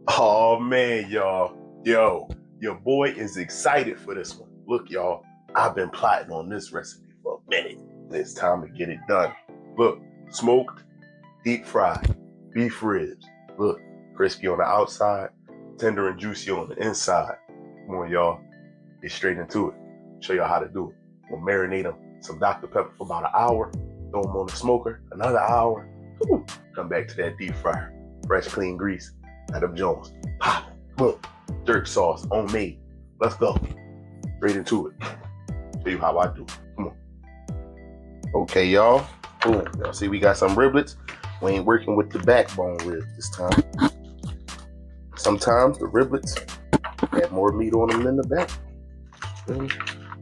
Oh man, y'all. Yo, your boy is excited for this one. Look, y'all, I've been plotting on this recipe for a minute. It's time to get it done. Look, smoked, deep fried beef ribs. Look, crispy on the outside, tender and juicy on the inside. Come on, y'all. Get straight into it. Show y'all how to do it. We'll marinate them some Dr. Pepper for about an hour. Throw them on the smoker, another hour. Ooh, come back to that deep fryer. Fresh, clean grease. Adam Jones. Pop. Boom. Jerk sauce. Homemade. Let's go. Straight into it. Show you how I do it. Come on. Okay, y'all. Boom. Y'all see we got some riblets. We ain't working with the backbone ribs this time. Sometimes the riblets have more meat on them than the back. Than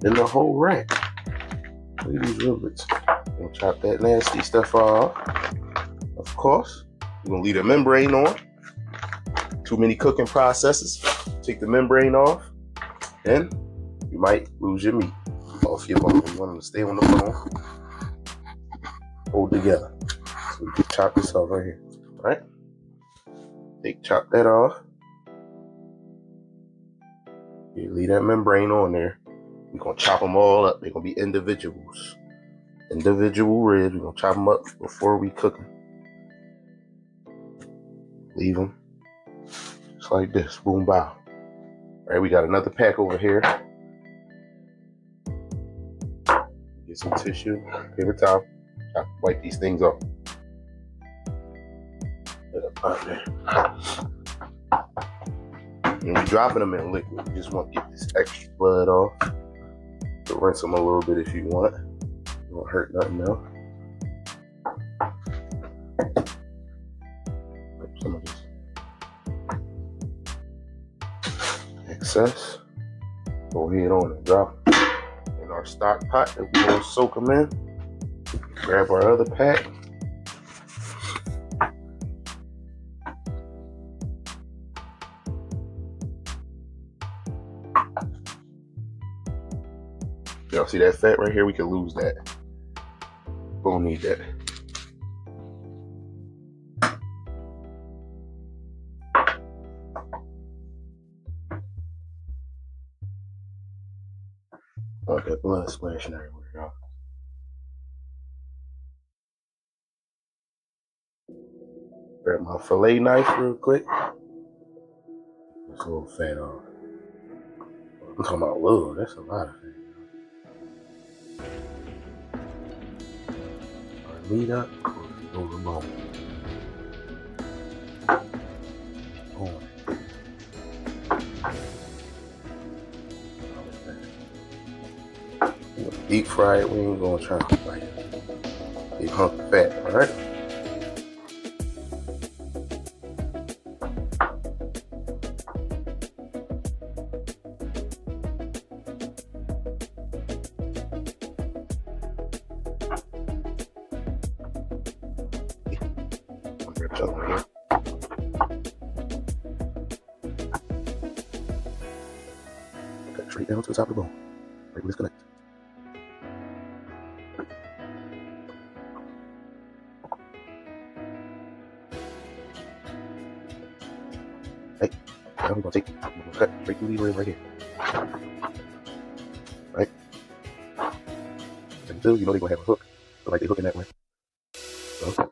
the whole rack. Look at these riblets. We'll chop that nasty stuff off. Of course. We're going to leave the membrane on. Too many cooking processes. Take the membrane off. Then you might lose your meat off your bone. You want them to stay on the bone. Hold together. So we can chop this off right here. Alright? Chop that off. You leave that membrane on there. We're going to chop them all up. They're going to be individuals. Individual ribs. We're going to chop them up before we cook them. Leave them just like this. Boom, bow. All right, we got another pack over here. Get some tissue, paper towel. Wipe these things off. And we're dropping them in liquid. You just want to get this extra blood off. So rinse them a little bit if you want. It won't hurt nothing else. Wipe some of this excess. Go ahead on and drop them in our stock pot that we're going to soak them in. Grab our other pack. Y'all see that fat right here? We can lose that. We don't need that. Want that blood splashing everywhere, y'all. Grab my fillet knife real quick. This little fat off. I'm talking about little. That's a lot of fat. Meat up or go the bone. Deep fry it, we ain't gonna try to fry it. Big hunk of fat, alright? Cut straight down to the top of the bone. Right where it's connected. Right. Now we're gonna cut straight through these ribs right here. Right. Until you know they're gonna have a hook. So like they hook in that way. So.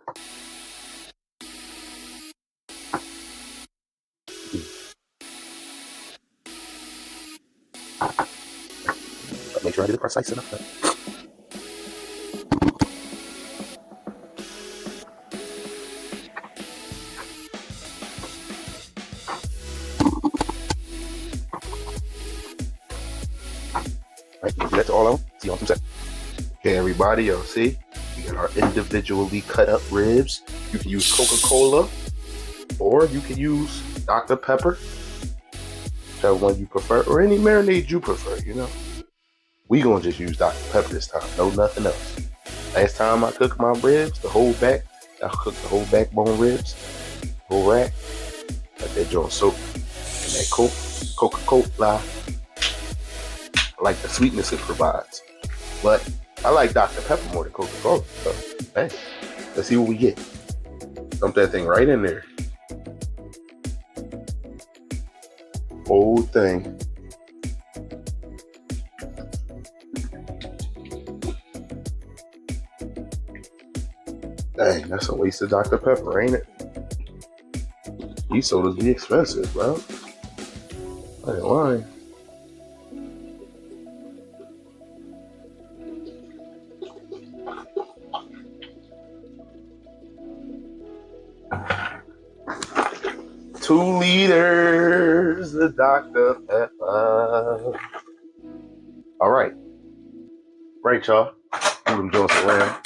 Make sure I did it precise enough. Right, do that to all of them. See you on 2 seconds. Okay, everybody, y'all see? We got our individually cut up ribs. You can use Coca-Cola or you can use Dr. Pepper, whichever one you prefer, or any marinade you prefer, you know. We gonna just use Dr. Pepper this time, no nothing else. Last time I cooked my ribs, I cooked the whole backbone ribs, whole rack. Let that joint soak in that Coca-Cola. I like the sweetness it provides. But I like Dr. Pepper more than Coca-Cola. So, hey, let's see what we get. Dump that thing right in there. whole thing. Dang, that's a waste of Dr. Pepper, ain't it? These sodas be expensive, bro. I ain't lying. Two liters of Dr. Pepper. All right. Right, y'all. Move them joints around.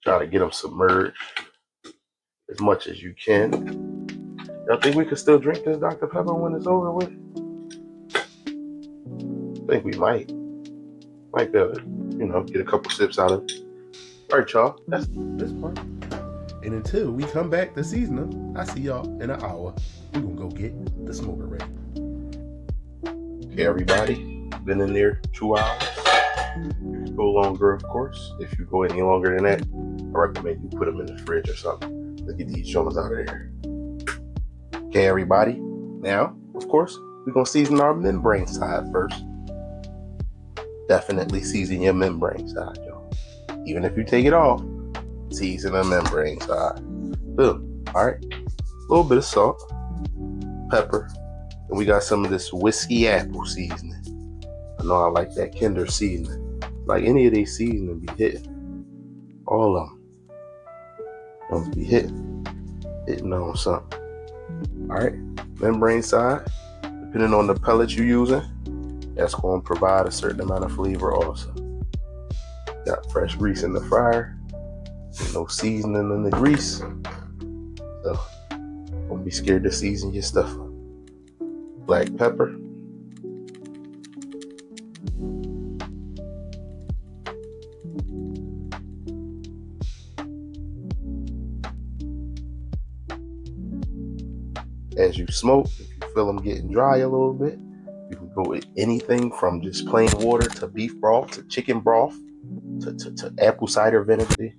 Try to get them submerged as much as you can. Y'all think we could still drink this Dr. Pepper when it's over with? I think we might. Might be able to, get a couple sips out of it. All right, y'all. That's this part. And until we come back to season them, I see y'all in an hour. We're going to go get the smoker ready. Okay, everybody. Been in there 2 hours. You go longer, of course. If you go any longer than that, I recommend you put them in the fridge or something. Let's get these joints out of there. Okay, everybody. Now, of course, we're going to season our membrane side first. Definitely season your membrane side, y'all. Even if you take it off, season the membrane side. Boom. All right. A little bit of salt, pepper, and we got some of this whiskey apple seasoning. I know I like that Kinder seasoning. Like any of these seasoning be hitting. All of them. Don't be hitting on something. All right. Membrane side, depending on the pellets you're using, that's going to provide a certain amount of flavor also. Got fresh grease in the fryer. No seasoning in the grease. So, don't be scared to season your stuff up. Black pepper. As you smoke, if you feel them getting dry a little bit, you can go with anything from just plain water to beef broth to chicken broth to apple cider vinegar.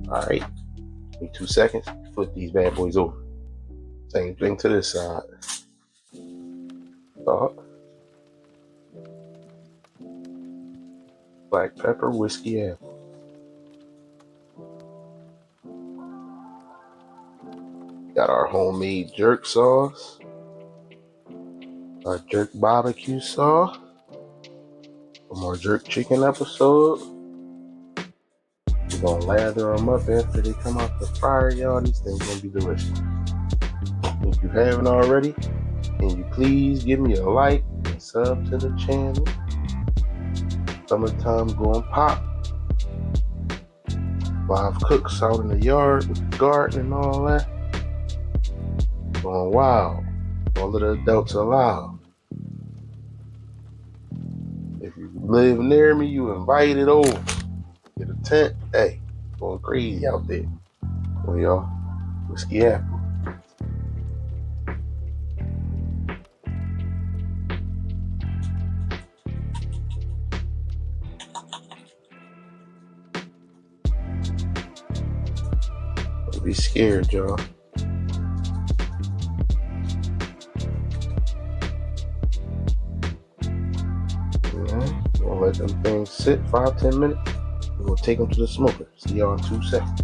All right, give me 2 seconds, flip these bad boys over. Same thing to this side. Salt, black pepper, whiskey apple. Got our homemade jerk sauce, our jerk barbecue sauce from our jerk chicken episode. We're gonna lather them up after they come out the fryer, y'all. These things gonna be delicious. If you haven't already, can you please give me a like and sub to the channel? Summertime going pop. 5 cooks out in the yard with the garden and all that. Going wild. All of the adults allowed. If you live near me, you invited over. Get a tent. Hey, going crazy out there. Well, y'all, whiskey apple. Don't be scared, y'all. We'll let them things sit 5-10 minutes. We'll take them to the smoker. See y'all in 2 seconds.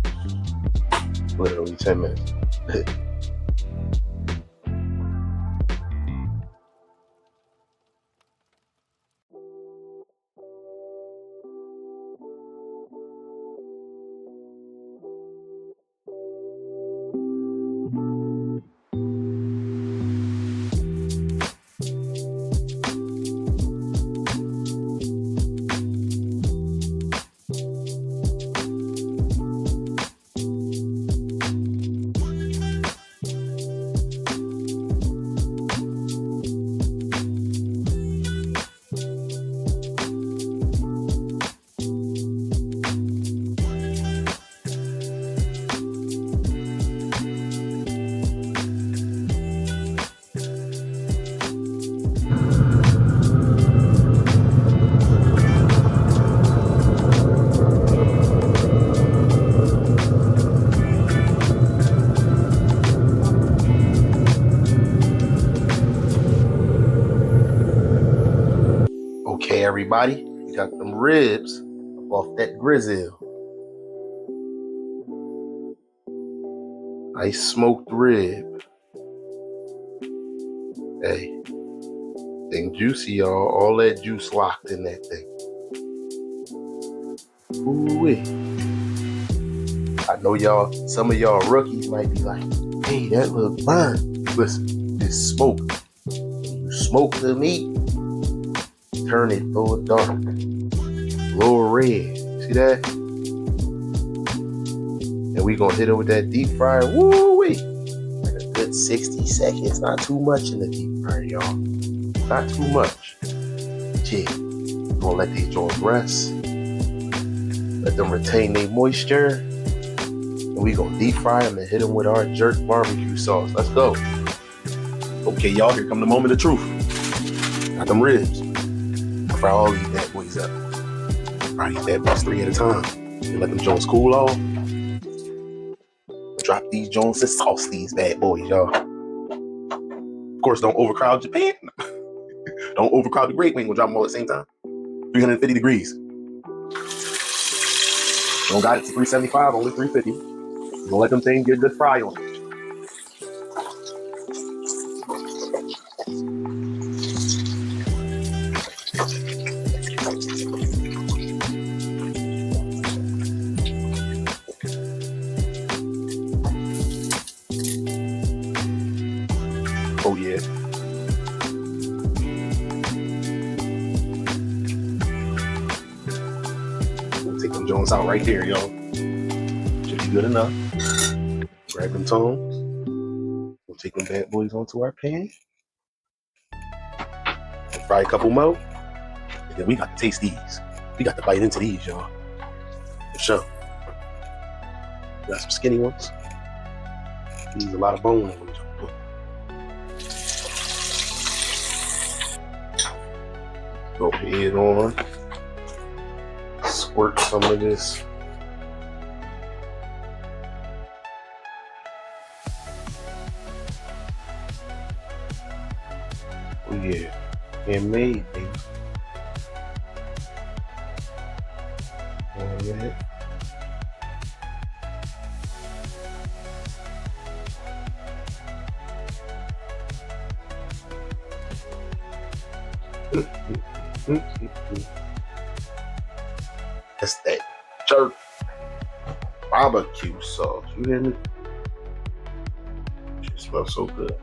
Literally 10 minutes. everybody. We got them ribs off that grizzle. Nice smoked rib. Hey, thing juicy, y'all. All that juice locked in that thing. Ooh-wee. I know y'all, some of y'all rookies might be like, hey, that look burnt. Listen, it's smoke. When you smoke the meat, turn it full dark. A little red. See that? And we gonna hit it with that deep fryer. Woo-wee. Like a good 60 seconds. Not too much in the deep fryer, y'all. Not too much. Yeah. We're gonna let these joints rest. Let them retain their moisture. And we gonna deep fry them and hit them with our jerk barbecue sauce. Let's go. Okay, y'all, here come the moment of truth. Got them ribs. Fry all these bad boys up. Fry these bad boys 3 at a time. And let them joints cool off. Drop these joints and sauce these bad boys, y'all. Of course, don't overcrowd your pan. Don't overcrowd the grate. We ain't gonna drop them all at the same time. 350 degrees. Don't got it to 375, only 350. We're gonna let them things get a good fry on it. Oh yeah. We'll take them joints out right there, y'all. Should be good enough. Grab them tongs. We'll take them bad boys onto our pan. And fry a couple more. And then we got to taste these. We got to bite into these, y'all. For sure. Got some skinny ones. Need a lot of bone on them. Go ahead on. Squirt some of this. Oh yeah, handmade, baby. Oh yeah. That's that jerk barbecue sauce. You hear me? It smells so good.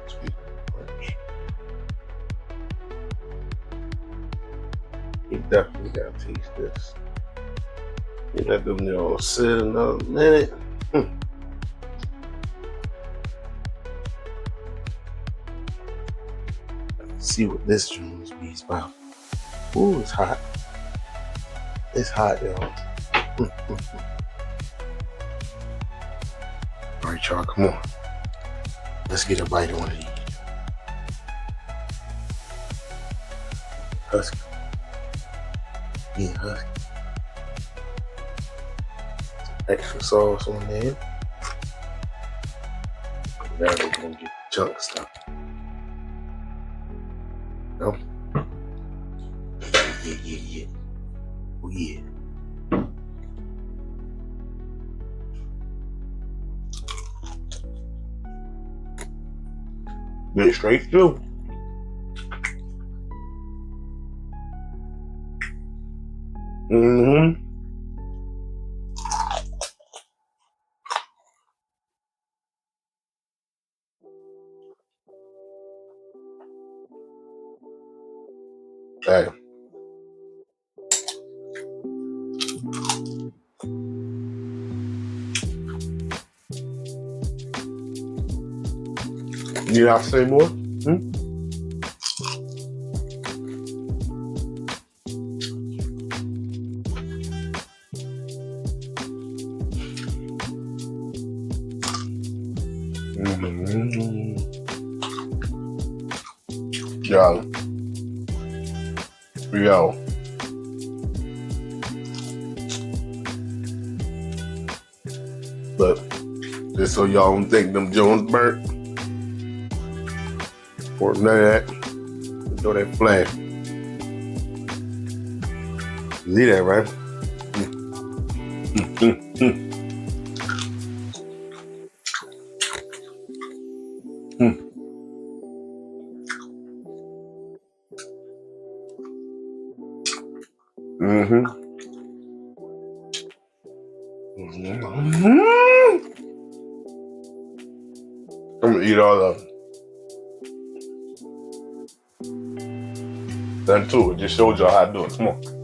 Sweet French. You definitely gotta taste this. You let them all sit another minute. See what this Jones be's about. Ooh, it's hot. It's hot, y'all. All right, y'all, come on. Let's get a bite of one of these. Husky. Yeah, husky. Some extra sauce on there. Now we're gonna get the chunk stuff. No? Yeah. Oh yeah. Get it straight through. Mm-hmm. Hey. You have to say more? Yo. Look, just so y'all don't think them Jones burnt. Or none of that. Throw that flag. See that, right? Mm-hmm. I'm gonna eat all of them. Done too. It just showed y'all how to do it. Come on.